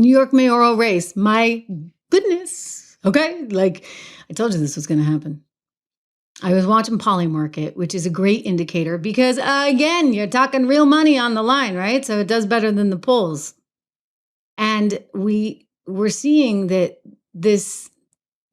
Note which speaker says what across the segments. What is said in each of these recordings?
Speaker 1: New York mayoral race. My goodness. Okay. Like I told you this was going to happen. I was watching Polymarket, which is a great indicator because, again, you're talking real money on the line, right? So it does better than the polls. And we're seeing that this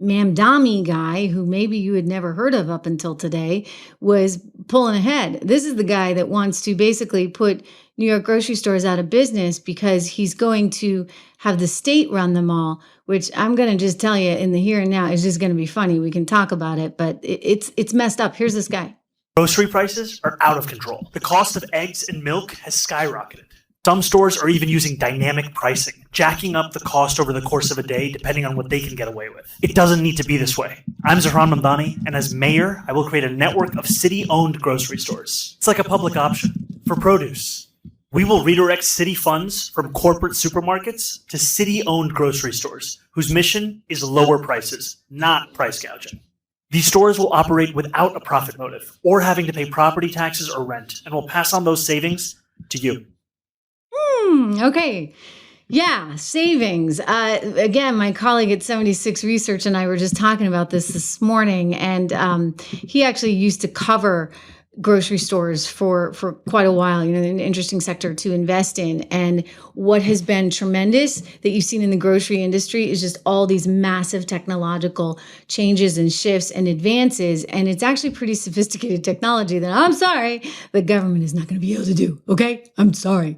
Speaker 1: Mamdani guy, who maybe you had never heard of up until today, was pulling ahead. This is the guy that wants to basically put New York grocery stores out of business because he's going to have the state run them all, which I'm going to just tell you in the here and now is just going to be funny. We can talk about it, but it's messed up. Here's this guy.
Speaker 2: Grocery prices are out of control. The cost of eggs and milk has skyrocketed. Some stores are even using dynamic pricing, jacking up the cost over the course of a day depending on what they can get away with. It doesn't need to be this way. I'm Zohran Mamdani, and as mayor, I will create a network of city-owned grocery stores. It's like a public option for produce. We will redirect city funds from corporate supermarkets to city-owned grocery stores, whose mission is lower prices, not price gouging. These stores will operate without a profit motive or having to pay property taxes or rent, and will pass on those savings to you.
Speaker 1: Okay. Yeah, savings. Again, my colleague at 76 Research and I were just talking about this morning, and he actually used to cover grocery stores for quite a while, an interesting sector to invest in. And what has been tremendous that you've seen in the grocery industry is just all these massive technological changes and shifts and advances. And it's actually pretty sophisticated technology that I'm sorry, the government is not going to be able to do. Okay? I'm sorry.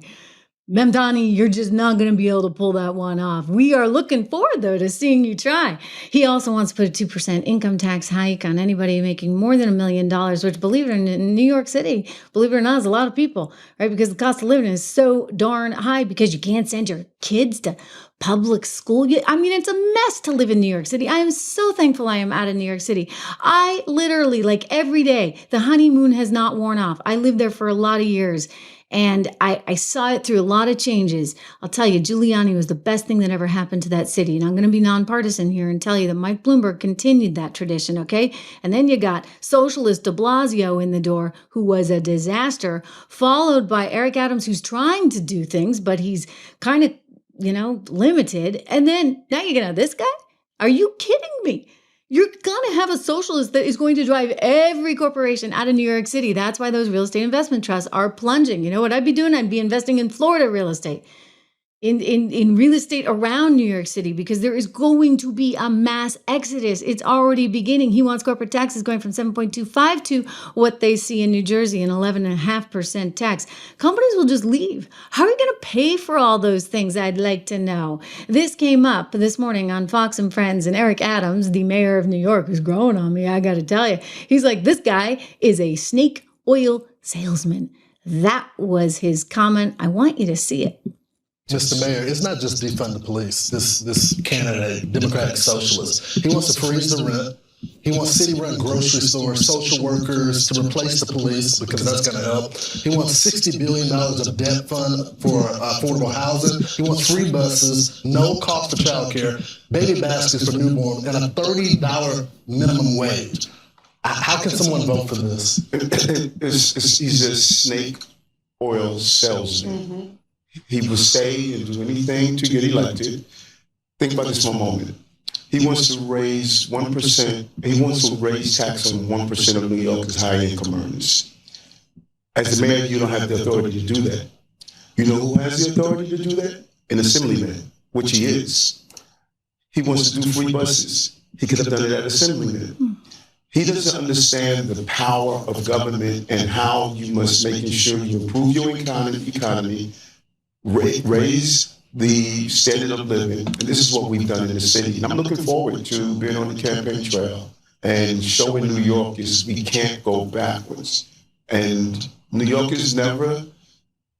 Speaker 1: Mandani, you're just not going to be able to pull that one off. We are looking forward, though, to seeing you try. He also wants to put a 2% income tax hike on anybody making more than $1 million, which, believe it or not, in New York City, believe it or not, is a lot of people, right? Because the cost of living is so darn high because you can't send your kids to public school. I mean, it's a mess to live in New York City. I am so thankful I am out of New York City. I literally, like every day, the honeymoon has not worn off. I lived there for a lot of years. And I saw it through a lot of changes. I'll tell you, Giuliani was the best thing that ever happened to that city. And I'm going to be nonpartisan here and tell you that Mike Bloomberg continued that tradition, okay? And then you got socialist de Blasio in the door, who was a disaster, followed by Eric Adams, who's trying to do things, but he's kind of, limited. And then now you're going to have this guy? Are you kidding me? You're going to have a socialist that is going to drive every corporation out of New York City. That's why those real estate investment trusts are plunging. You know what I'd be doing? I'd be investing in Florida real estate, in real estate around New York City, because there is going to be a mass exodus. It's already beginning. He wants corporate taxes going from 7.25 to what they see in New Jersey, an 11.5% tax. Companies will just leave. How are you going to pay for all those things? I'd like to know. This came up this morning on Fox and Friends, and Eric Adams, the mayor of New York, who's growing on me, I got to tell you, he's like, this guy is a snake oil salesman. That was his comment. I want you to see it.
Speaker 3: Mr. Mayor, it's not just defund the police, this candidate, Democratic Socialist. He wants to freeze the rent. He wants city-run grocery stores, social workers to replace the police because that's going to help. He wants $60 billion of debt fund for affordable housing. He wants free buses, no cost for childcare, baby baskets for newborn, and a $30 minimum wage. How can someone vote for this?
Speaker 4: He's a snake oil salesman. Mm-hmm. He will say and do anything to get elected. Think about this for a moment. He wants to raise 1%. He wants to raise tax on 1% of New York's high-income earners. As the mayor, you don't have the authority to do that. You know who has the authority to do that? An assemblyman, which he is. He wants to do free buses. He could have done it at assemblyman. He doesn't understand the power of government and how you must make sure you improve your economy, raise the standard of living. And this is what we've done in the city. And I'm looking forward to being on the campaign trail and showing New Yorkers we can't go backwards. And New Yorkers never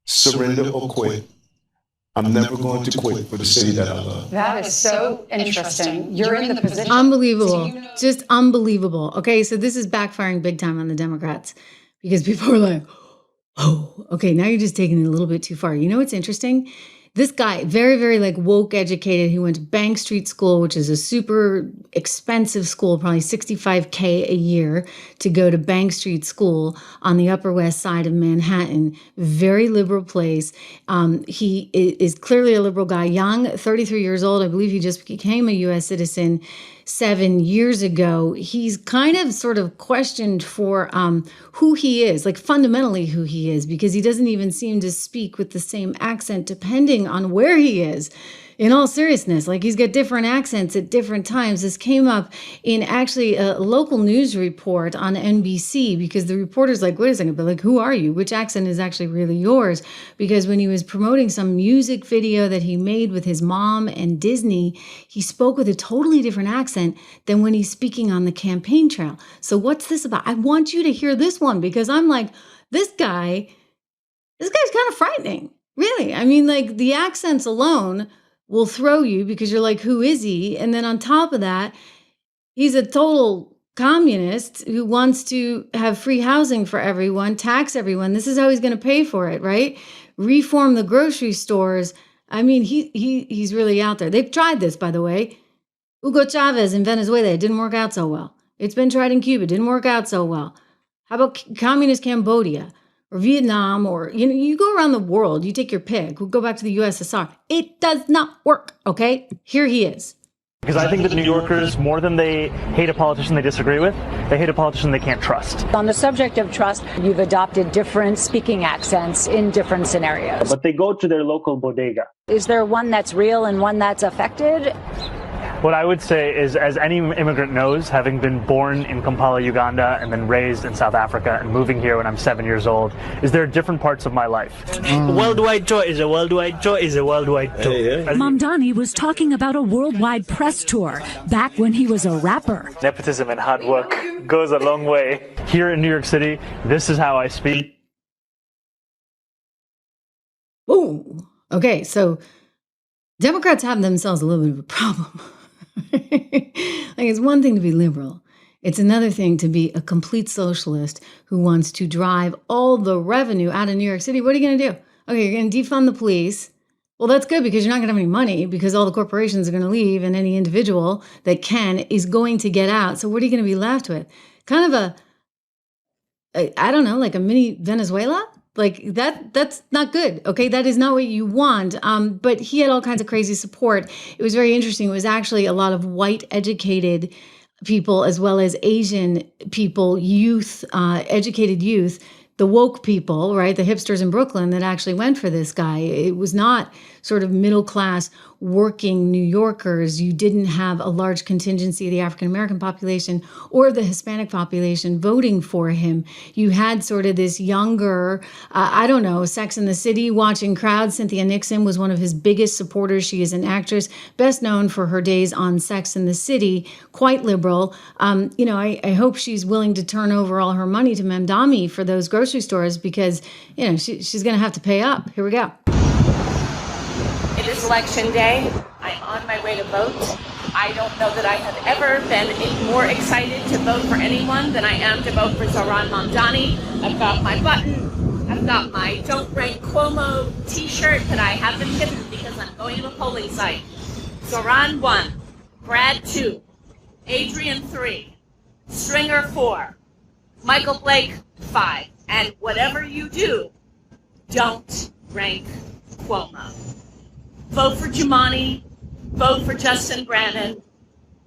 Speaker 4: surrender or quit. I'm never going to quit for the city that I love.
Speaker 5: That is so interesting. You're in the position.
Speaker 1: Unbelievable. Just unbelievable. Okay, so this is backfiring big time on the Democrats because people are like, oh, okay, now you're just taking it a little bit too far. You know what's interesting? This guy, very, very like woke educated. He went to Bank Street School, which is a super expensive school, probably $65K a year to go to Bank Street School on the Upper West Side of Manhattan. Very liberal place. He is clearly a liberal guy, young, 33 years old. I believe he just became a U.S. citizen 7 years ago. He's kind of sort of questioned for who he is, like fundamentally who he is, because he doesn't even seem to speak with the same accent depending on where he is. In all seriousness, like he's got different accents at different times. This came up in actually a local news report on NBC because the reporter's like, wait a second, but like, who are you? Which accent is actually really yours? Because when he was promoting some music video that he made with his mom and Disney, he spoke with a totally different accent than when he's speaking on the campaign trail. So what's this about? I want you to hear this one because I'm like, this guy's kind of frightening. Really. I mean, like the accents alone will throw you because you're like, who is he? And then on top of that, he's a total communist who wants to have free housing for everyone, tax everyone. This is how he's going to pay for it, right? Reform the grocery stores. I mean, he's really out there. They've tried this, by the way. Hugo Chavez in Venezuela, it didn't work out so well. It's been tried in Cuba, didn't work out so well. How about communist Cambodia? Or Vietnam, or, you go around the world, you take your pick, we'll go back to the USSR. It does not work, okay? Here he is.
Speaker 2: Because I think that New Yorkers, more than they hate a politician they disagree with, they hate a politician they can't trust.
Speaker 5: On the subject of trust, you've adopted different speaking accents in different scenarios.
Speaker 2: But they go to their local bodega.
Speaker 5: Is there one that's real and one that's affected?
Speaker 2: What I would say is, as any immigrant knows, having been born in Kampala, Uganda, and then raised in South Africa and moving here when I'm 7 years old, is there are different parts of my life. Worldwide tour is a worldwide tour is a worldwide tour.
Speaker 6: Mamdani was talking about a worldwide press tour back when he was a rapper.
Speaker 2: Nepotism and hard work goes a long way. Here in New York City, this is how I speak.
Speaker 1: Ooh, okay, so Democrats have themselves a little bit of a problem. Like, it's one thing to be liberal. It's another thing to be a complete socialist who wants to drive all the revenue out of New York City. What are you going to do? Okay, you're going to defund the police. Well, that's good because you're not going to have any money because all the corporations are going to leave and any individual that can is going to get out. So what are you going to be left with? Kind of I don't know, like a mini Venezuela? Like that's not good. Okay. That is not what you want. But he had all kinds of crazy support. It was very interesting. It was actually a lot of white educated people as well as Asian people, youth, educated youth, the woke people, right? The hipsters in Brooklyn that actually went for this guy. It was not sort of middle class working New Yorkers. You didn't have a large contingency of the African-American population or the Hispanic population voting for him. You had sort of this younger, I don't know, Sex and the City watching crowd. Cynthia Nixon was one of his biggest supporters. She is an actress best known for her days on Sex and the City, quite liberal. I hope she's willing to turn over all her money to Mandani for those grocery stores because, she's going to have to pay up. Here we go.
Speaker 7: It is election day. I'm on my way to vote. I don't know that I have ever been more excited to vote for anyone than I am to vote for Zohran Mamdani. I've got my button. I've got my Don't Rank Cuomo t-shirt that I haven't hidden because I'm going to a polling site. Zohran 1, Brad 2, Adrian 3, Stringer 4, Michael Blake 5. And whatever you do, don't rank Cuomo. Vote for Jumaane, vote for Justin Brannon.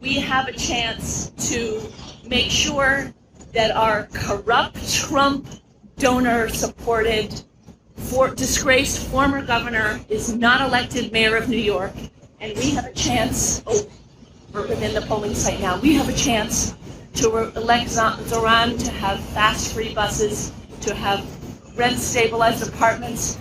Speaker 7: We have a chance to make sure that our corrupt Trump donor-supported, disgraced former governor is not elected mayor of New York. And we have a chance, we're within the polling site now, we have a chance to elect Zohran to have fast free buses, to have rent-stabilized apartments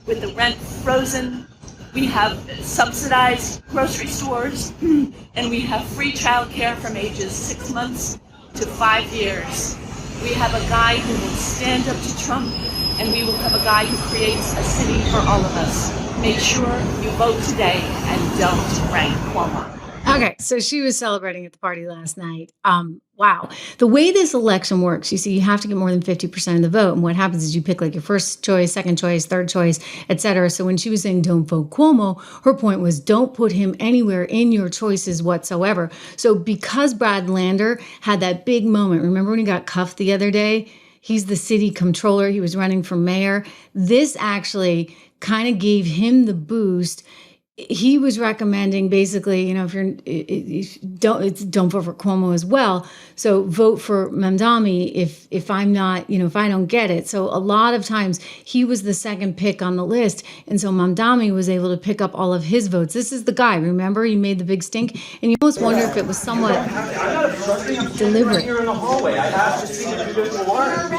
Speaker 7: with the rent frozen. We have subsidized grocery stores, and we have free child care from ages 6 months to 5 years. We have a guy who will stand up to Trump, and we will have a guy who creates a city for all of us. Make sure you vote today and don't rank Cuomo.
Speaker 1: Okay, so she was celebrating at the party last night. Wow. The way this election works, you see, you have to get more than 50% of the vote. And what happens is you pick like your first choice, second choice, third choice, et cetera. So when she was saying don't vote Cuomo, her point was don't put him anywhere in your choices whatsoever. So because Brad Lander had that big moment, remember when he got cuffed the other day? He's the city comptroller. He was running for mayor. This actually kind of gave him the boost. He was recommending basically, don't vote for Cuomo as well. So vote for Mamdani if I'm not, if I don't get it. So a lot of times he was the second pick on the list. And so Mamdani was able to pick up all of his votes. This is the guy, remember? He made the big stink. And you almost wonder if it was somewhat deliberate.
Speaker 8: Here in the hallway, I asked to see the judicial warrant.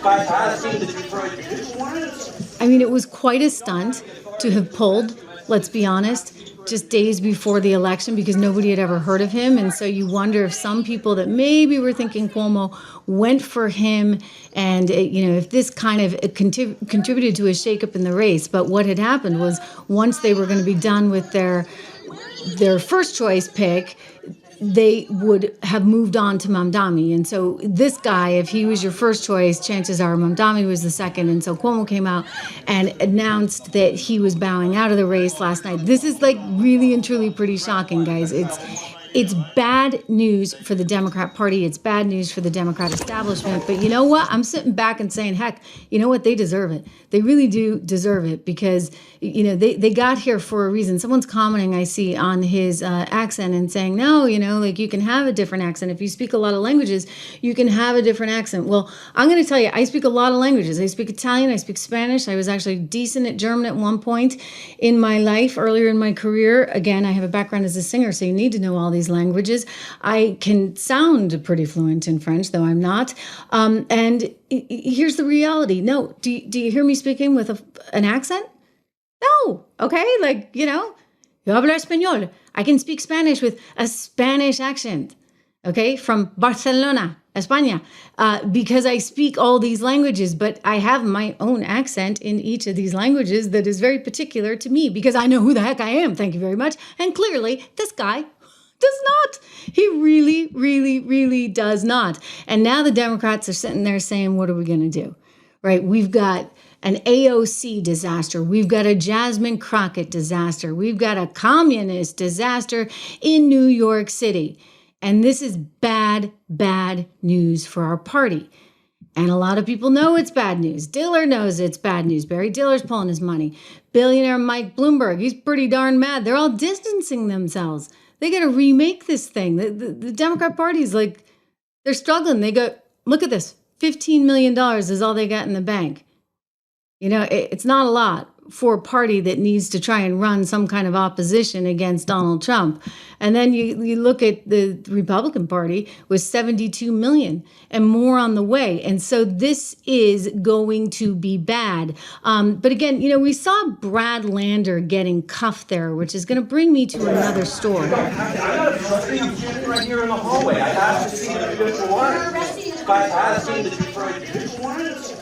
Speaker 8: By asking the judicial warrant.
Speaker 1: I mean, it was quite a stunt to have pulled, let's be honest, just days before the election because nobody had ever heard of him. And so you wonder if some people that maybe were thinking Cuomo went for him and, if this kind of contributed to a shakeup in the race. But what had happened was once they were going to be done with their first choice pick, they would have moved on to Mamdani. And so this guy, if he was your first choice, chances are Mamdani was the second. And so Cuomo came out and announced that he was bowing out of the race last night. This is like really and truly pretty shocking, guys. It's bad news for the Democrat Party. It's bad news for the Democrat establishment. But you know what? I'm sitting back and saying, heck, you know what? They deserve it. They really do deserve it because, they got here for a reason. Someone's commenting, I see, on his accent and saying, no, you can have a different accent. If you speak a lot of languages, you can have a different accent. Well, I'm going to tell you, I speak a lot of languages. I speak Italian. I speak Spanish. I was actually decent at German at one point in my life, earlier in my career. Again, I have a background as a singer, so you need to know all these languages. I can sound pretty fluent in French, though I'm not. And here's the reality. No, do you hear me speaking with an accent? No. Okay. Yo hablo español. I can speak Spanish with a Spanish accent. Okay. From Barcelona, España, because I speak all these languages, but I have my own accent in each of these languages that is very particular to me because I know who the heck I am. Thank you very much. And clearly this guy does not. He really, really, really does not. And now the Democrats are sitting there saying, what are we going to do? Right? We've got an AOC disaster. We've got a Jasmine Crockett disaster. We've got a communist disaster in New York City. And this is bad, bad news for our party. And a lot of people know it's bad news. Diller knows it's bad news. Barry Diller's pulling his money. Billionaire Mike Bloomberg, he's pretty darn mad. They're all distancing themselves. They got to remake this thing. The Democrat Party is like, they're struggling. They go, look at this. $15 million is all they got in the bank. It's not a lot for a party that needs to try and run some kind of opposition against Donald Trump. And then you look at the Republican Party with 72 million and more on the way. And so this is going to be bad. But again, we saw Brad Lander getting cuffed there, which is going to bring me to another story.
Speaker 8: I'm standing right here in the hallway. I asked to see the judicial warrant. By asking the judicial warrant.